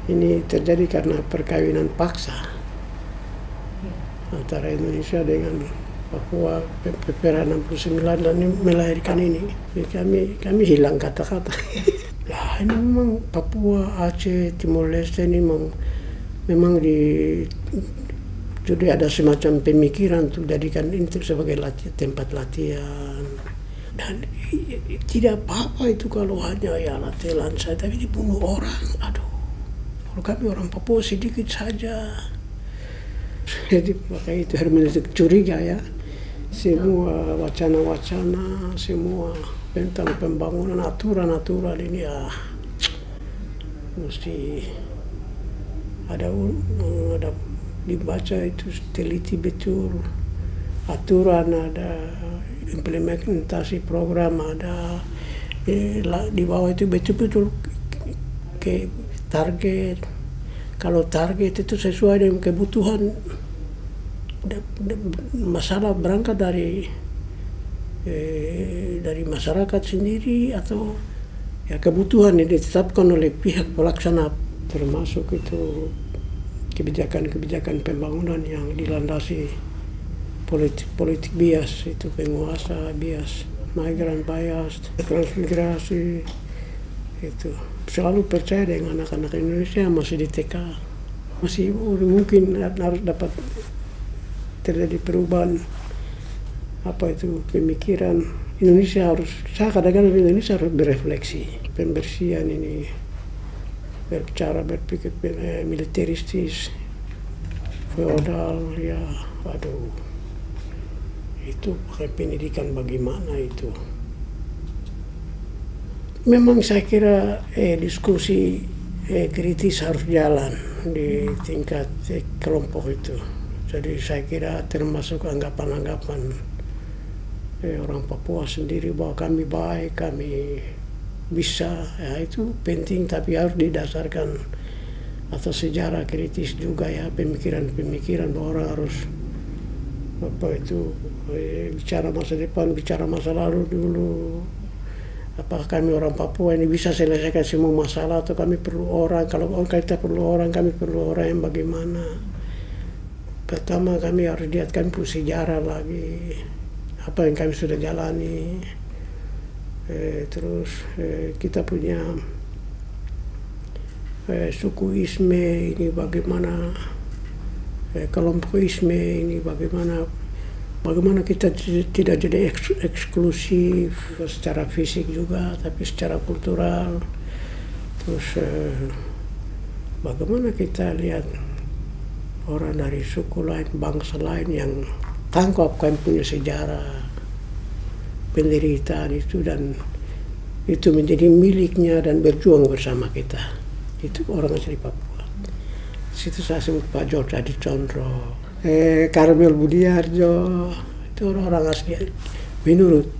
Ini terjadi karena perkawinan paksa antara Indonesia dengan Papua PPRA 69 dan melahirkan ini. Jadi kami hilang kata-kata. Lah ini memang Papua, Aceh, Timor Leste ini memang jadi ada semacam pemikiran untuk jadikan ini sebagai tempat latihan. Dan tidak apa-apa itu kalau hanya ya latihan saya, tapi dibunuh orang. Aduh, kalau kami orang Papua sedikit saja. Jadi makanya itu hermeneutik curiga ya. Semua wacana-wacana, semua tentang pembangunan aturan-aturan ini ya mesti ada dibaca itu teliti betul, aturan ada, implementasi program ada, di bawah itu betul-betul ke target. Kalau target itu sesuai dengan kebutuhan, masalah berangkat dari masyarakat sendiri atau ya kebutuhan yang ditetapkan oleh pihak pelaksana, termasuk itu kebijakan-kebijakan pembangunan yang dilandasi politik bias, itu penguasa bias, migran bias, transmigrasi. Itu selalu percaya dengan anak-anak Indonesia yang masih di TK, masih mungkin harus dapat terjadi perubahan pemikiran Indonesia harus, saya kadang-kadang Indonesia harus berefleksi, pembersihan ini, berpikir militeristis, feodal, ya aduh, itu pakai pendidikan bagaimana itu. Memang saya kira diskusi kritis harus jalan di tingkat kelompok itu. Jadi saya kira termasuk anggapan-anggapan orang Papua sendiri bahwa kami baik, kami bisa, ya itu penting, tapi harus didasarkan atas sejarah kritis juga ya, pemikiran-pemikiran bahwa orang harus bicara masa depan, bicara masa lalu dulu. Apakah kami orang Papua ini bisa selesaikan semua masalah atau kami perlu orang? Kalau kita perlu orang, kami perlu orang yang bagaimana? Pertama kami harus lihat, kami perlu sejarah lagi, apa yang kami sudah jalani. Terus kita punya sukuisme ini bagaimana, kelompokisme ini bagaimana kita tidak jadi eksklusif secara fisik juga, tapi secara kultural. Terus bagaimana kita lihat orang dari suku lain, bangsa lain yang tangkap kan punya sejarah penderitaan itu, dan itu menjadi miliknya dan berjuang bersama kita. Itu orang asli Papua. Situ saya sebut Pak George Adi Condro, Karmel Budiarjo, itu orang asli menurut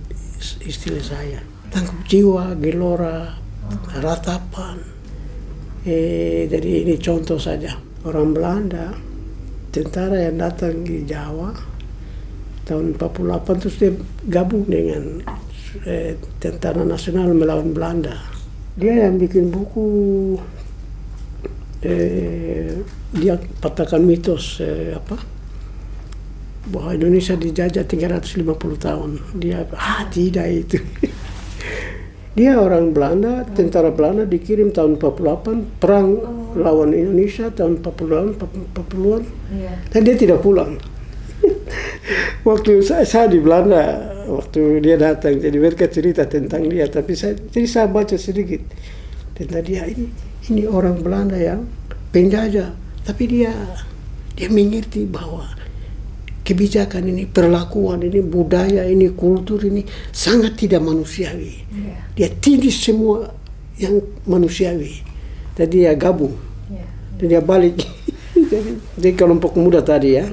istilah saya. Tangkap jiwa, gelora, ratapan. Jadi ini contoh saja. Orang Belanda, tentara yang datang di Jawa tahun 48, terus dia gabung dengan Tentara Nasional melawan Belanda. Dia yang bikin buku, dia patahkan mitos bahwa Indonesia dijajah 350 tahun. Dia tidak itu. Dia orang Belanda, tentara Belanda dikirim tahun 48, perang lawan Indonesia tahun 40-an, dan dia tidak pulang. Waktu saya di Belanda, waktu dia datang, jadi mereka cerita tentang dia, tapi saya baca sedikit tentang dia. Ini orang Belanda yang penjajah, tapi dia mengerti bahwa kebijakan ini, perlakuan ini, budaya ini, kultur ini sangat tidak manusiawi. Dia tindis semua yang manusiawi. Jadi dia gabung, dan dia balik. Jadi kelompok muda tadi ya.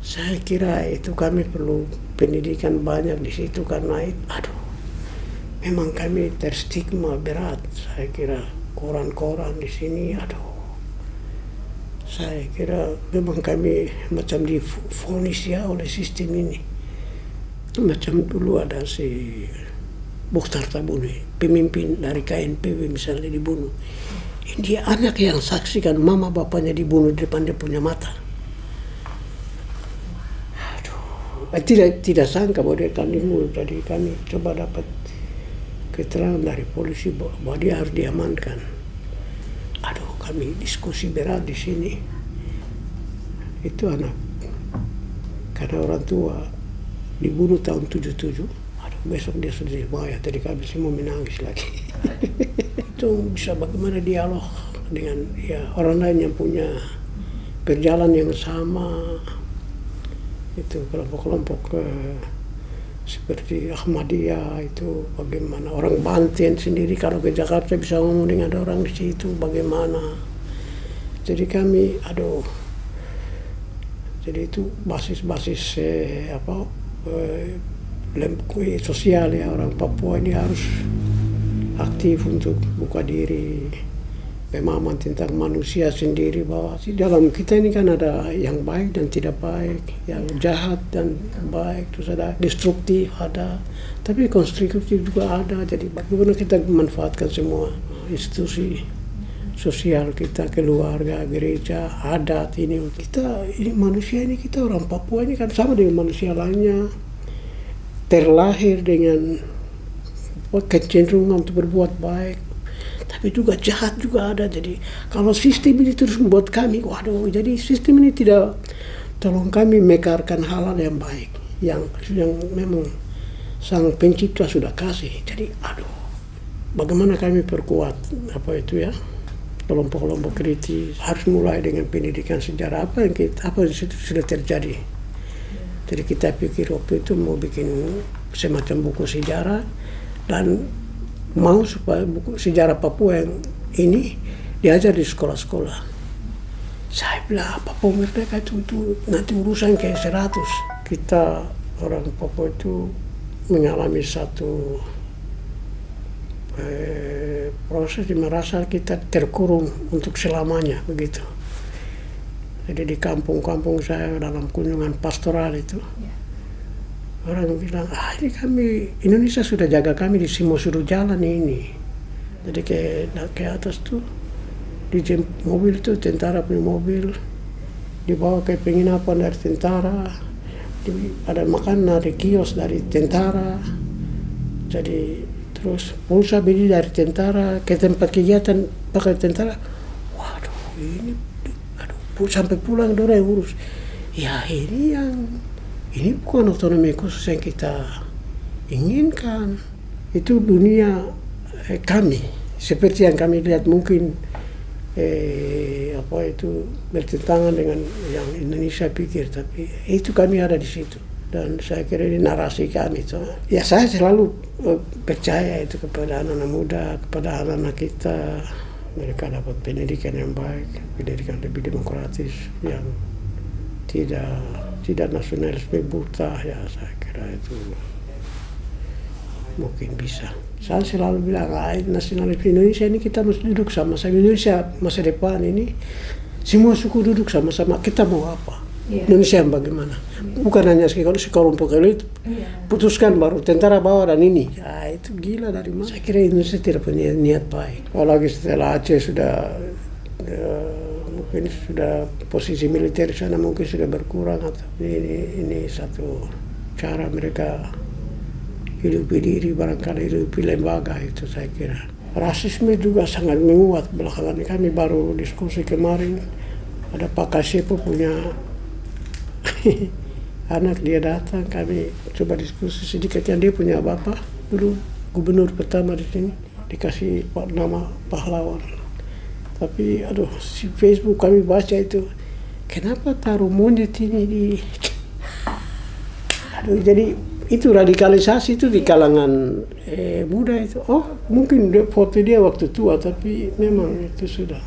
Saya kira itu kami perlu pendidikan banyak di situ, karena memang kami terstigma berat. Saya kira koran-koran di sini, saya kira memang kami macam divonis ya oleh sistem ini. Macam dulu ada si Bokhtar Tabuni, pemimpin dari KNPB misalnya, dibunuh. Dia anak yang saksikan mama bapaknya dibunuh di depan dia punya mata. Aduh, tidak sangka bahwa dia akan dibunuh. Jadi kami coba dapat keterangan dari polisi bahwa dia harus diamankan. Aduh, kami diskusi berat di sini. Itu anak, karena orang tua dibunuh tahun 77. Aduh, besok dia sudah dibayar. Tadi kami semua menangis lagi. Itu bisa bagaimana dialog dengan orang lain yang punya perjalanan yang sama. Itu kelompok-kelompok seperti Ahmadiyah itu bagaimana, orang Banten sendiri kalau ke Jakarta bisa ngomong dengan orang di situ bagaimana. Jadi kami jadi itu basis-basis sosial ya, orang Papua ini harus aktif untuk buka diri, pemahaman tentang manusia sendiri, bahwa di dalam kita ini kan ada yang baik dan tidak baik, yang jahat dan baik, terus ada destruktif ada, tapi konstruktif juga ada. Jadi bagaimana kita memanfaatkan semua institusi sosial kita, keluarga, gereja, adat ini. Kita ini manusia ini, kita orang Papua ini kan sama dengan manusia lainnya, terlahir dengan kecenderungan untuk berbuat baik, tapi juga jahat juga ada. Jadi kalau sistem ini terus membuat kami, waduh, jadi sistem ini tidak tolong kami mekarkan hal-hal yang baik, yang memang sang pencipta sudah kasih. Jadi bagaimana kami perkuat kelompok-kelompok kritis, harus mulai dengan pendidikan sejarah apa yang sudah terjadi. Jadi kita pikir waktu itu mau bikin semacam buku sejarah dan mau supaya buku sejarah Papua yang ini diajar di sekolah-sekolah. Saya bilang Papua Merdeka itu nanti urusan kayak 100. Kita orang Papua itu mengalami satu proses di merasa kita terkurung untuk selamanya begitu. Jadi di kampung-kampung saya dalam kunjungan pastoral itu, orang bilang, ini kami, Indonesia sudah jaga kami di semua sudut jalan ini. Jadi ke atas tuh, di mobil tuh tentara punya mobil, dibawa ke penginapan dari tentara, ada makanan dari kios dari tentara. Jadi terus pulsa beli dari tentara, ke tempat kegiatan pakai tentara. Waduh, ini sampai pulang dorang yang urus. Ya ini bukan otonomi khusus yang kita inginkan. Itu dunia kami, seperti yang kami lihat mungkin bertentangan dengan yang Indonesia pikir, tapi itu kami ada di situ. Dan saya kira ini narasi kami. Ya saya selalu percaya itu kepada anak-anak muda, kepada anak-anak kita, mereka dapat pendidikan yang baik, pendidikan lebih demokratis, yang tidak nasionalisme buta, ya saya kira itu mungkin bisa. Saya selalu bilang, nasionalisme Indonesia ini kita mesti duduk sama-sama. Indonesia masa depan ini semua suku duduk sama-sama. Kita mau apa? Indonesia yang bagaimana? Bukan hanya sekelompok elit putuskan baru tentara bawa dan ini. Ya, itu gila dari mana? Saya kira Indonesia tidak punya niat baik. Apalagi setelah Aceh mungkin sudah posisi militer di sana mungkin sudah berkurang, atau ini satu cara mereka hidupi diri, barangkali hidupi lembaga itu. Saya kira rasisme juga sangat menguat belakangan. Kami baru diskusi kemarin, ada Pak Kasepo punya anak, dia datang, kami coba diskusi sedikit. Yang dia punya bapak dulu gubernur pertama di sini, dikasih nama pahlawan. Tapi si Facebook kami baca itu, kenapa taruh monyet ini di jadi itu radikalisasi itu di kalangan muda itu. Mungkin foto dia waktu tua, tapi memang itu sudah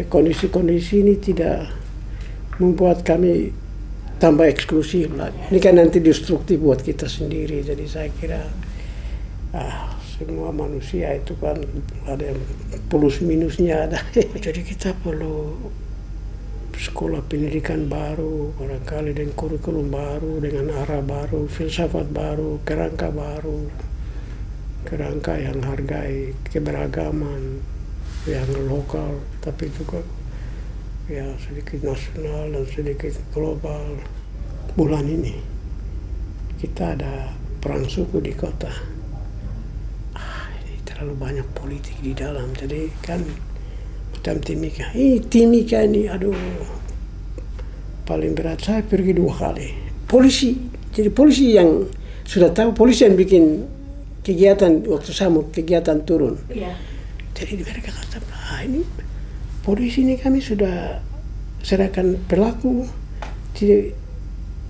kondisi-kondisi ini tidak membuat kami tambah eksklusif lagi. Ini kan nanti destruktif buat kita sendiri. Jadi saya kira semua manusia itu kan ada yang plus minusnya ada. Jadi kita perlu sekolah pendidikan baru, barangkali dengan kurikulum baru, dengan arah baru, filsafat baru, kerangka baru, kerangka yang hargai keberagaman, yang lokal, tapi juga ya sedikit nasional dan sedikit global. Bulan ini kita ada perang suku di kota. Ini terlalu banyak politik di dalam, jadi kan macam Timika. Timika ini, aduh, paling berat. Saya pergi 2 kali. Polisi, jadi polisi yang sudah tahu, polisi yang bikin kegiatan waktu saya mau kegiatan turun. Yeah. Jadi mereka kata, ini polisi ini kami sudah serahkan pelaku,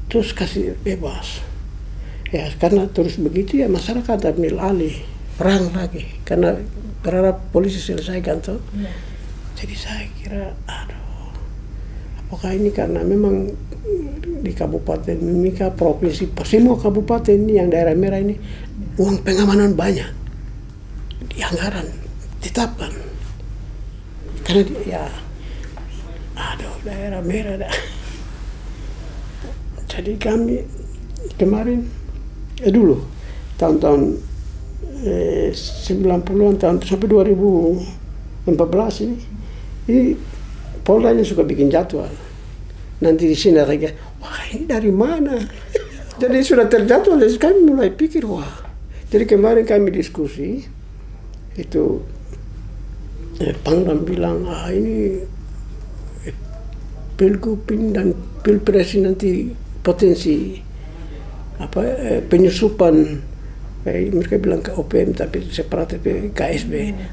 terus kasih bebas. Ya karena terus begitu ya masyarakat ambil alih, perang lagi, karena berharap polisi selesaikan tuh. Yeah. Jadi saya kira, aduh, apakah ini karena memang di Kabupaten Mimika, provinsi, semua kabupaten ini yang daerah merah ini uang pengamanan banyak, di anggaran ditetapkan, karena ya, aduh, daerah merah dah. Jadi kami kemarin, dulu tahun-tahun 90-an tahun sampai 2014 ini Poldanya suka bikin jadwal. Nanti di sini mereka, wah ini dari mana? Jadi sudah terjadwal, jadi kami mulai pikir, wah. Jadi kemarin kami diskusi, itu Pangdam bilang, ini Pilgubin dan Pilpres nanti potensi penyusupan, mereka bilang ke OPM tapi separat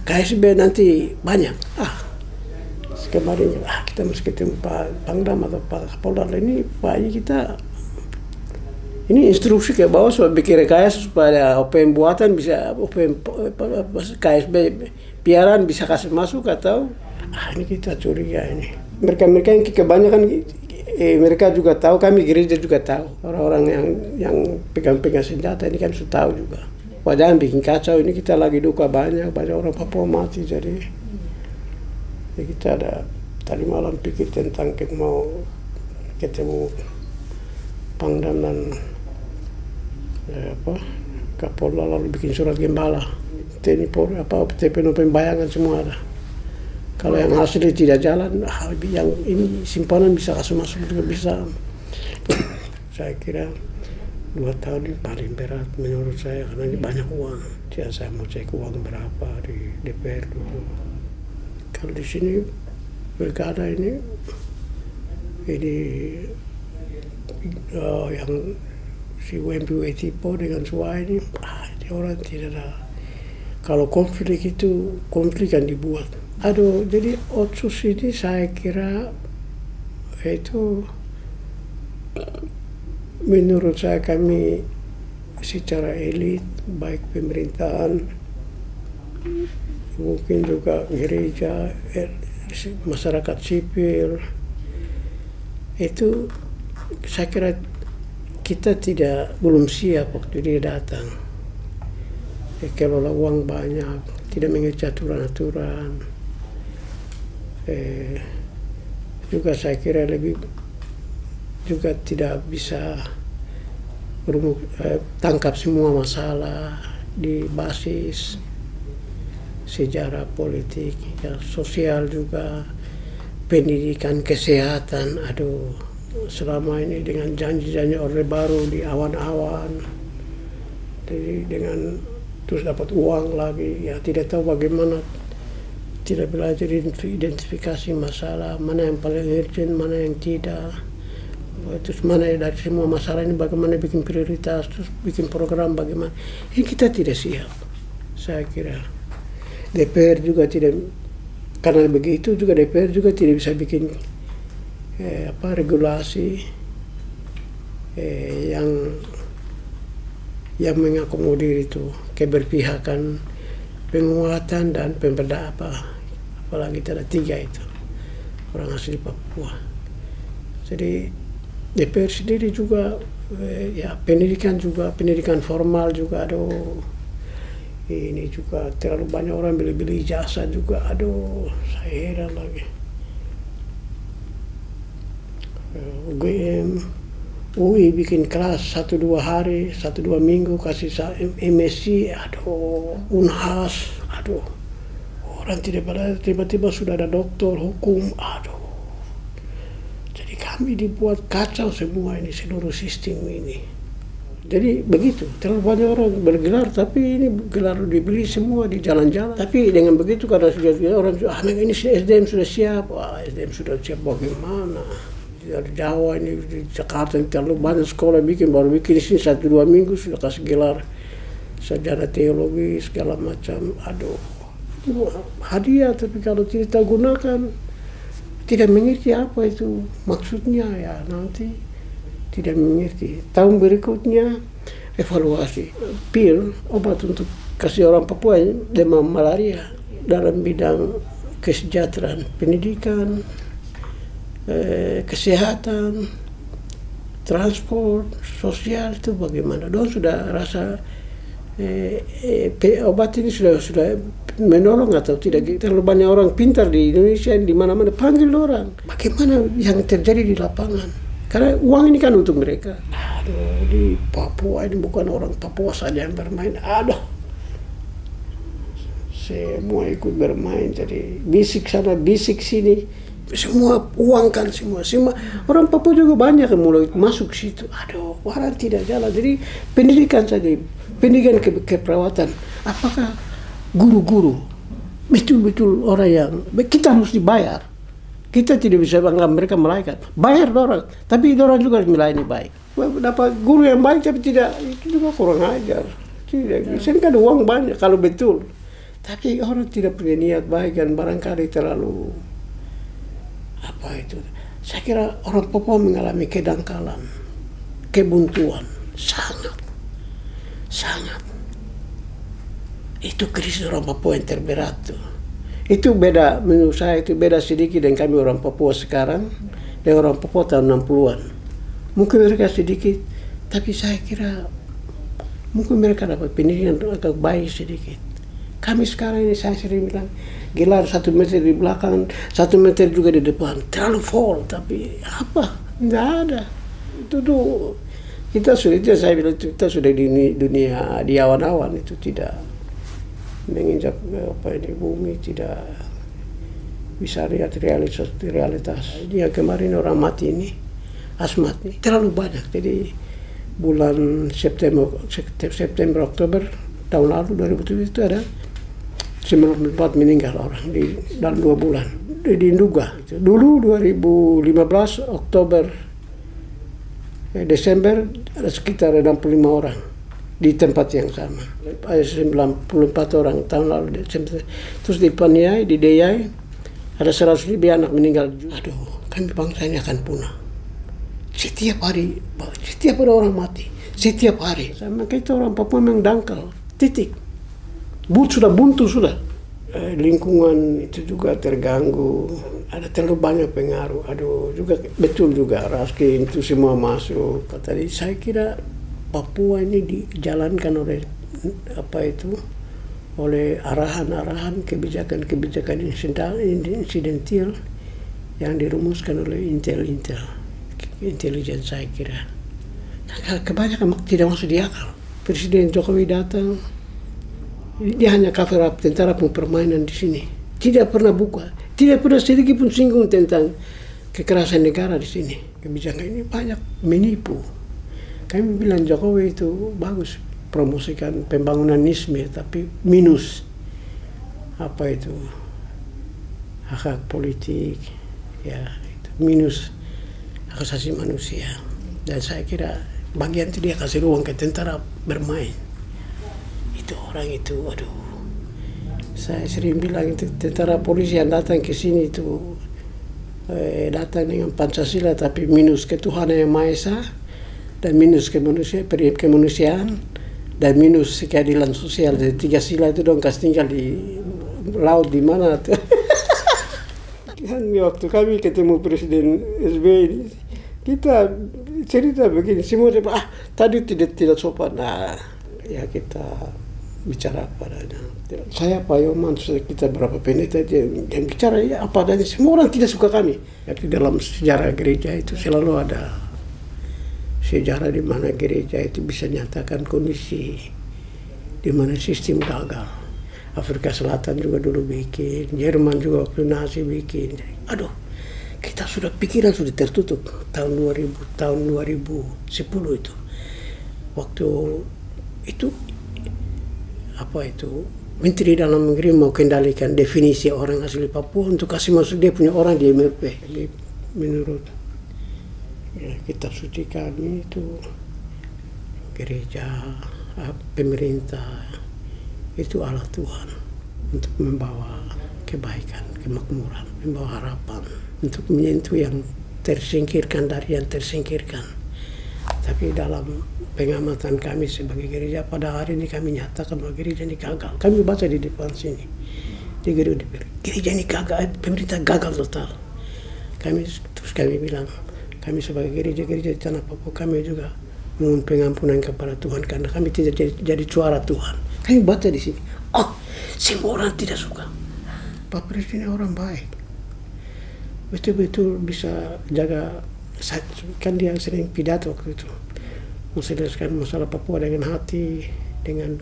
KSB nanti banyak. Kemarin kita mesti ketemu Pak Pangdam atau Pak Kapolda ini, Pak ini kita ini instruksi ke bawah supaya bikin rekayasa supaya OPM buatan bisa, OPM KSB piaran bisa kasih masuk atau ini kita curiga ini. Mereka yang kebanyakan mereka juga tahu, kami gereja juga tahu, orang-orang yang pegang-pegang senjata ini kan sudah tahu juga. Wah jangan bikin kacau, ini kita lagi duka banyak orang Papua mati, jadi kita ada tadi malam pikir tentang mau ketemu Pangdam dan Kapolda, lalu bikin surat gembala. TNI Polri TPN bayangan semua ada. Kalau yang hasilnya tidak jalan, yang ini simpanan bisa kasih masuk juga bisa. Saya kira 2 tahun ini paling berat menurut saya, karena ini banyak uang. Jadi saya mau cek uang berapa di DPR dulu. Kalau di sini pilkada ini yang si WMP Wetipo dengan Suai ini orang tidak ada. Kalau konflik itu konflik yang dibuat. Aduh, jadi Otsus ini saya kira itu menurut saya kami secara elit baik pemerintahan, mungkin juga gereja, masyarakat sipil, itu saya kira kita belum siap waktu dia datang. Kelola uang banyak, tidak mengerti aturan-aturan. Juga saya kira juga tidak bisa tangkap semua masalah di basis sejarah politik, ya, sosial juga, pendidikan, kesehatan. Aduh, selama ini dengan janji-janji Orde Baru di awan-awan, jadi dengan terus dapat uang lagi, ya tidak tahu bagaimana, tidak belajar identifikasi masalah, mana yang paling urgent, mana yang tidak. Terus mana dari semua masalah ini bagaimana bikin prioritas, terus bikin program bagaimana. Ini kita tidak siap, saya kira. DPR juga tidak, karena begitu juga DPR juga tidak bisa bikin regulasi yang mengakomodir itu keberpihakan, penguatan dan pemberdayaan, apalagi ada 3 itu orang asli Papua. Jadi DPR sendiri juga ya pendidikan formal juga, aduh, ini juga terlalu banyak orang beli-beli jasa juga, aduh, saya heran lagi. UGM, UI bikin kelas 1-2 hari, 1-2 minggu kasih MSc, aduh, Unhas, aduh, orang tidak belajar, tiba-tiba sudah ada doktor, hukum, aduh. Jadi kami dibuat kacau semua ini, seluruh sistem ini. Jadi begitu, terlalu banyak orang bergelar, tapi ini gelar dibeli semua di jalan-jalan. Tapi dengan begitu karena sudah orang ini SDM sudah siap, SDM sudah siap bagaimana? Dari Jawa ini, di Jakarta ini terlalu banyak sekolah baru bikin di sini 1-2 minggu sudah kasih gelar sarjana teologi segala macam. Aduh, hadiah tapi kalau tidak tahu gunakan, tidak mengerti apa itu maksudnya ya nanti. Tidak mengerti. Tahun berikutnya evaluasi pil obat untuk kasih orang Papua demam malaria dalam bidang kesejahteraan, pendidikan, kesehatan, transport, sosial itu bagaimana? Dong sudah rasa obat ini sudah menolong atau tidak? Terlalu banyak orang pintar di Indonesia di mana-mana panggil orang. Bagaimana yang terjadi di lapangan? Karena uang ini kan untuk mereka. Aduh, di Papua ini bukan orang Papua saja yang bermain. Aduh, semua ikut bermain. Jadi bisik sana, bisik sini. Semua uang kan semua. Orang Papua juga banyak yang mulai masuk situ. Aduh, orang tidak jalan. Jadi pendidikan saja, pendidikan keperawatan. Apakah guru-guru betul-betul orang yang kita harus dibayar? Kita tidak bisa menganggap mereka malaikat. Bayar orang, tapi orang juga melayani baik. Dapat guru yang baik tapi tidak, itu juga kurang ajar. Tidak bisa kan uang banyak kalau betul. Tapi orang tidak punya niat baik dan barangkali terlalu apa itu. Saya kira orang Papua mengalami kedangkalan, kebuntuan, sangat. Itu krisis orang Papua yang terberat tuh. Itu beda, menurut saya itu beda sedikit dengan kami orang Papua sekarang dengan orang Papua tahun 60-an. Mungkin mereka sedikit, tapi saya kira mungkin mereka dapat pendidikan agak baik sedikit. Kami sekarang ini saya sering bilang, gelar 1 meter di belakang, 1 meter juga di depan. Terlalu full, tapi apa? Tidak ada. Itu tuh, kita sudah di dunia di awan-awan itu tidak menginjak bumi, tidak bisa lihat realitas. Dia kemarin orang mati ini, asmat ini terlalu banyak. Jadi bulan September Oktober tahun lalu 2007 itu ada 94 meninggal orang dalam 2 bulan di Nduga. Dulu 2015 Oktober Desember ada sekitar 65 orang di tempat yang sama. Ada 94 orang tahun lalu. Terus di Paniai, di Deyai, ada 100 lebih anak meninggal. Aduh, kami bangsa ini akan punah. Setiap hari orang mati. Setiap hari. Sama kita orang Papua memang dangkal. Titik. Sudah buntu sudah. Lingkungan itu juga terganggu. Ada terlalu banyak pengaruh. Aduh, juga betul juga. Raskin itu semua masuk. Tadi saya kira Papua ini dijalankan oleh oleh arahan-arahan kebijakan insidental yang dirumuskan oleh intelijen saya kira. Nah, kebanyakan tidak masuk di akal. Presiden Jokowi datang, dia hanya cover up tentara permainan di sini. Tidak pernah buka, tidak pernah sedikit pun singgung tentang kekerasan negara di sini. Kebijakan ini banyak menipu. Kami bilang Jokowi itu bagus promosikan pembangunanisme, tapi minus hak politik, ya itu minus hak asasi manusia. Dan saya kira bagian itu dia kasih ruang ke tentara bermain. Itu orang itu, aduh. Saya sering bilang itu tentara polisi yang datang ke sini itu datang dengan Pancasila tapi minus ketuhanan yang Maha Esa, dan minus kemanusiaan, dan minus keadilan sosial. Jadi 3 sila itu dong kasih tinggal di laut di mana tuh. Kan waktu kami ketemu Presiden SBY, kita cerita begini, semua tadi tidak sopan. Nah, ya kita bicara padanya. Saya Pak Yoman, kita berapa pendeta yang bicara ya apa adanya. Semua orang tidak suka kami. Jadi dalam sejarah gereja itu selalu ada sejarah di mana gereja itu bisa nyatakan kondisi di mana sistem gagal. Afrika Selatan juga dulu bikin, Jerman juga waktu Nazi bikin. Jadi, aduh, kita sudah pikiran sudah tertutup tahun 2010 itu. Waktu itu Menteri Dalam Negeri mau kendalikan definisi orang asli Papua untuk kasih masuk dia punya orang di MLP. Jadi menurut kitab suci kami itu gereja, pemerintah itu Allah Tuhan untuk membawa kebaikan, kemakmuran, membawa harapan, untuk menyentuh yang tersingkirkan dari yang tersingkirkan. Tapi dalam pengamatan kami sebagai gereja pada hari ini kami nyatakan bahwa gereja ini gagal. Kami baca di depan sini, di gereja ini gagal, pemerintah gagal total. Terus kami bilang, kami sebagai gereja di tanah Papua, kami juga mohon pengampunan kepada Tuhan karena kami tidak jadi suara Tuhan. Kami baca di sini, semua orang tidak suka. Pak Presiden orang baik, betul-betul bisa jaga. Kan dia sering pidato waktu itu, menjelaskan masalah Papua dengan hati, dengan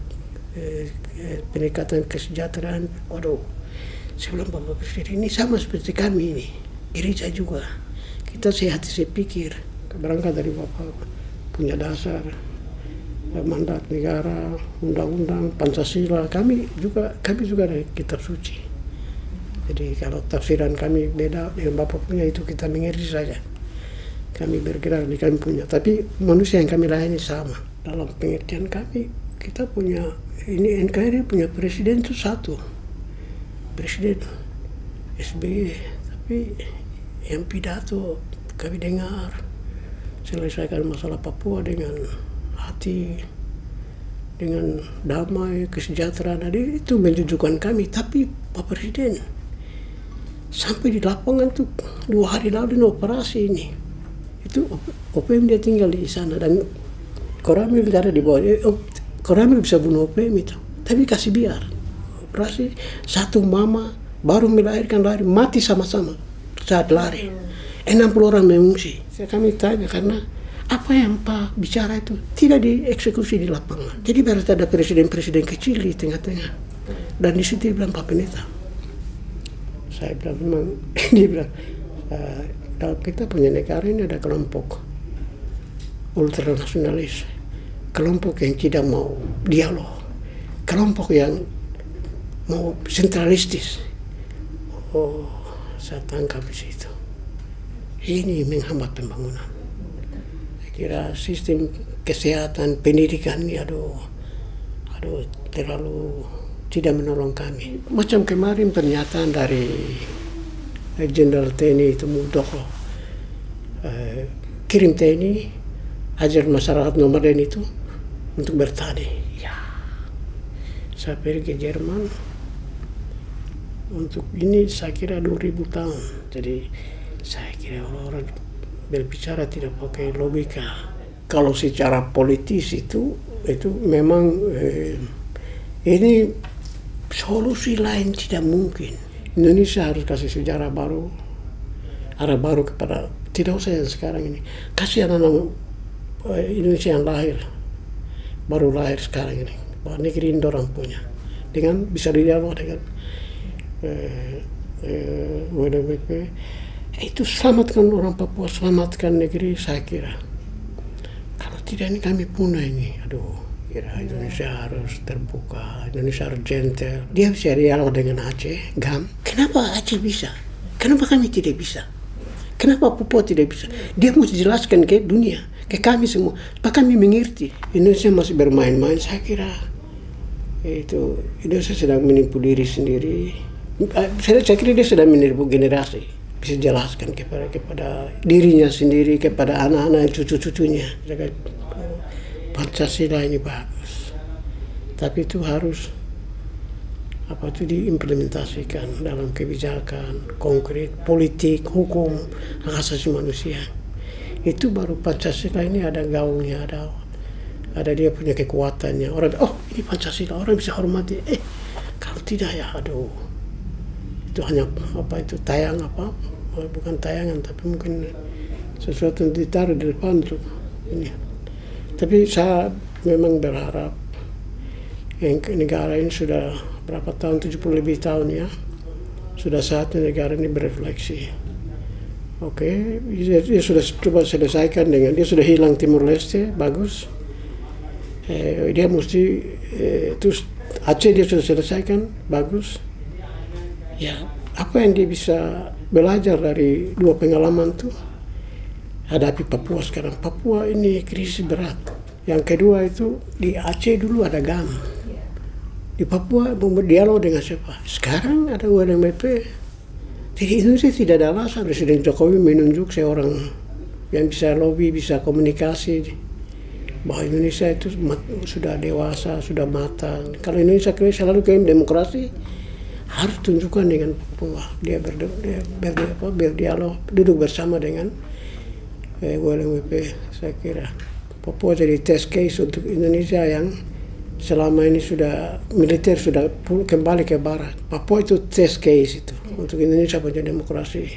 pendekatan kesejahteraan. Waduh, sebelum Bapak Presiden ini sama seperti kami ini, gereja juga. Kita sehat sepikir, berangkat dari Bapak punya dasar, mandat negara, undang-undang, Pancasila. Kami juga ada kitab suci. Jadi kalau tafsiran kami beda dengan Bapak punya, itu kita mengerti saja. Kami bergerak di kami punya, tapi manusia yang kami layani sama. Dalam pengertian kami, kita punya, ini NKRI punya presiden itu satu, Presiden SBY. Tapi yang pidato kami dengar, selesaikan masalah Papua dengan hati, dengan damai, kesejahteraan. Jadi itu menunjukkan kami. Tapi Pak Presiden sampai di lapangan tuh 2 hari lalu operasi ini. Itu OPM dia tinggal di sana dan Koramil ada di bawah. Koramil bisa bunuh OPM itu, tapi kasih biar. Operasi satu mama baru melahirkan lari, mati sama-sama saat lari. 60 orang mengungsi. Kami tanya karena apa yang Pak bicara itu tidak dieksekusi di lapangan. Jadi berarti ada presiden-presiden kecil di tengah-tengah. Dan di situ dia bilang Pak Pendeta. Saya bilang memang, dia bilang, dalam kita punya negara ini ada kelompok ultranasionalis, kelompok yang tidak mau dialog, kelompok yang mau sentralistis. Oh, saya tangkap di situ. Ini menghambat pembangunan. Saya kira sistem kesehatan, pendidikan ini aduh terlalu tidak menolong kami. Macam kemarin pernyataan dari Jenderal TNI itu Muldoko, kirim TNI, ajar masyarakat nomaden itu untuk bertani. Ya, saya pergi ke Jerman untuk ini saya kira 2000 tahun. Jadi saya kira orang berbicara tidak pakai logika. Kalau secara politis itu memang ini solusi lain tidak mungkin. Indonesia harus kasih sejarah baru, arah baru kepada, tidak usah yang sekarang ini. Kasih anak-anak Indonesia yang baru lahir sekarang ini, bahwa negeri ini orang punya. Dengan bisa dialog dengan WDBP, itu selamatkan orang Papua, selamatkan negeri, saya kira. Kalau tidak ini kami punah ini, kira Indonesia harus terbuka, Indonesia harus gentle. Dia bisa dialog dengan Aceh, GAM. Kenapa Aceh bisa? Kenapa kami tidak bisa? Kenapa Papua tidak bisa? Dia mau jelaskan ke dunia, ke kami semua. Supaya kami mengerti. Indonesia masih bermain-main, saya kira. Itu Indonesia sedang menipu diri sendiri. Saya kira dia sedang menipu generasi. Bisa jelaskan kepada dirinya sendiri, kepada anak-anak, cucu-cucunya. Pancasila ini bagus, tapi itu harus diimplementasikan dalam kebijakan konkret, politik, hukum, hak asasi manusia. Itu baru Pancasila ini ada gaungnya, ada dia punya kekuatannya. Orang, ini Pancasila, orang bisa hormati. Kalau tidak ya, itu hanya tayang bukan tayangan, tapi mungkin sesuatu yang ditaruh di depan untuk ini. Tapi saya memang berharap yang negara ini sudah berapa tahun, 70 lebih tahun ya. Sudah saatnya negara ini berefleksi. Oke, dia sudah coba selesaikan dengan, dia sudah hilang Timur Leste, bagus. Dia mesti, terus Aceh dia sudah selesaikan, bagus. Ya, apa yang dia bisa belajar dari dua pengalaman itu? Hadapi Papua sekarang. Papua ini krisis berat. Yang kedua itu, di Aceh dulu ada GAM. Di Papua berdialog dengan siapa? Sekarang ada UNMP. Jadi Indonesia tidak ada alasan Presiden Jokowi menunjuk seorang yang bisa lobby, bisa komunikasi bahwa Indonesia itu sudah dewasa, sudah matang. Kalau Indonesia selalu klaim demokrasi, harus tunjukkan dengan Papua. Dia berdialog, duduk bersama dengan UNMP. Saya kira Papua jadi test case untuk Indonesia yang selama ini sudah militer sudah kembali ke barat. Papua itu test case itu untuk Indonesia punya demokrasi.